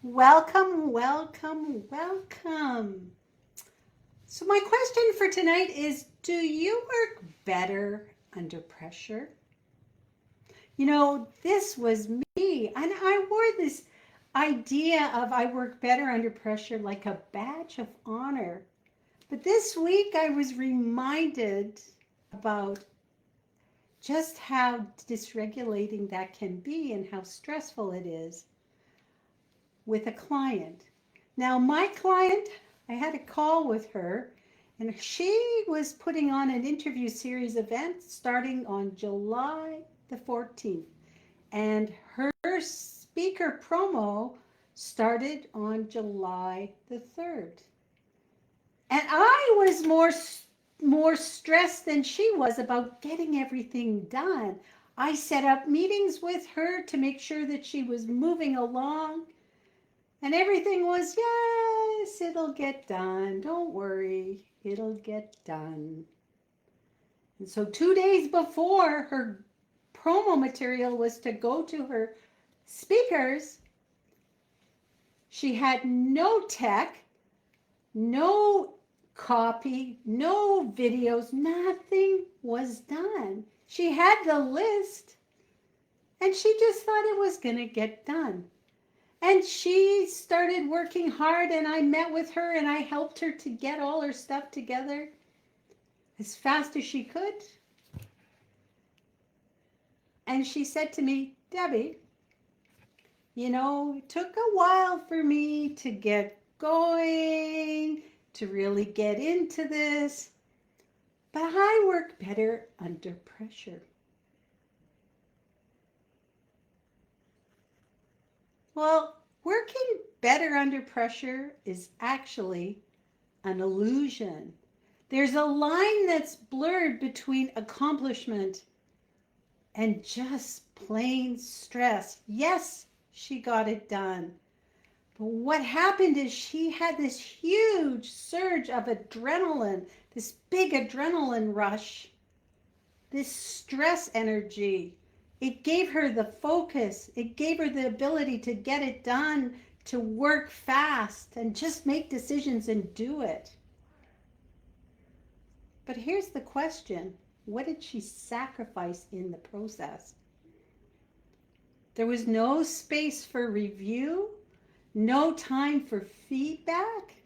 Welcome, welcome, welcome. So, my question for tonight is, do you work better under pressure? This was me, and I wore this idea of I work better under pressure like a badge of honor. But this week I was reminded about just how dysregulating that can be and how stressful it is with a client. Now, my client, I had a call with her, and she was putting on an interview series event starting on July the 14th. And her speaker promo started on July the 3rd. And I was more stressed than she was about getting everything done. I set up meetings with her to make sure that she was moving along. And everything was, yes, it'll get done. Don't worry, it'll get done. And so 2 days before her promo material was to go to her speakers, she had no tech, no copy, no videos, nothing was done. She had the list and she just thought it was going to get done. And she started working hard, and I met with her and I helped her to get all her stuff together as fast as she could. And she said to me, Debbie, it took a while for me to get going, to really get into this, but I work better under pressure. Well, working better under pressure is actually an illusion. There's a line that's blurred between accomplishment and just plain stress. Yes, she got it done. But what happened is she had this huge surge of adrenaline, this big adrenaline rush, this stress energy. It gave her the focus. It gave her the ability to get it done, to work fast and just make decisions and do it. But here's the question. What did she sacrifice in the process? There was no space for review, no time for feedback.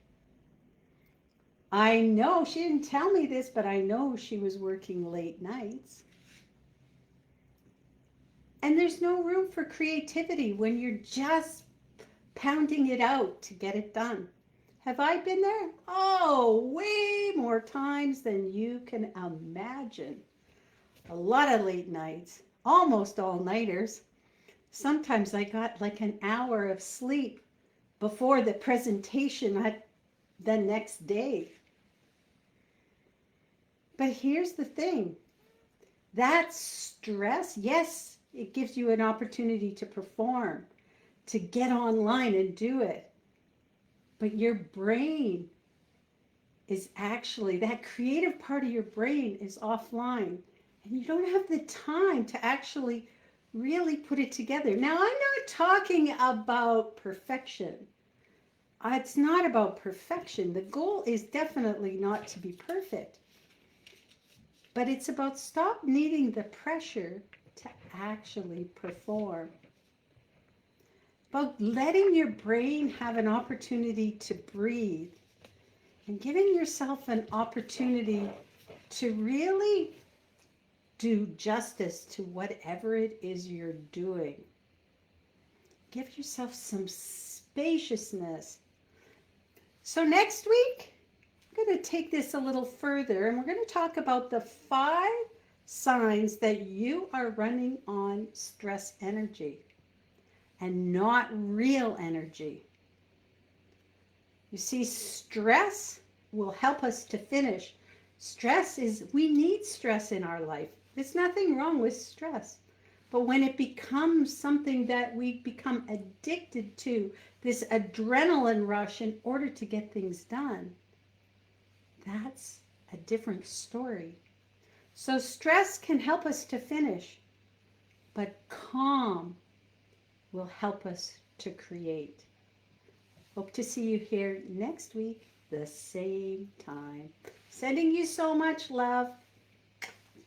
I know, she didn't tell me this, but I know she was working late nights. And there's no room for creativity when you're just pounding it out to get it done. Have I been there? Oh, way more times than you can imagine. A lot of late nights, almost all-nighters. Sometimes I got like an hour of sleep before the presentation the next day. But here's the thing. That stress, yes, it gives you an opportunity to perform, to get online and do it. But your brain is actually, that creative part of your brain is offline. And you don't have the time to actually really put it together. Now, I'm not talking about perfection. It's not about perfection. The goal is definitely not to be perfect. But it's about stop needing the pressure to actually perform. About letting your brain have an opportunity to breathe and giving yourself an opportunity to really do justice to whatever it is you're doing. Give yourself some spaciousness. So next week, I'm going to take this a little further, and we're going to talk about the 5 signs that you are running on stress energy and not real energy. You see, stress will help us to finish. We need stress in our life. There's nothing wrong with stress. But when it becomes something that we become addicted to, this adrenaline rush in order to get things done, that's a different story. So stress can help us to finish, but calm will help us to create. Hope to see you here next week, the same time. Sending you so much love.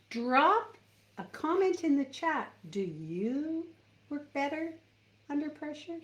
Drop a comment in the chat. Do you work better under pressure?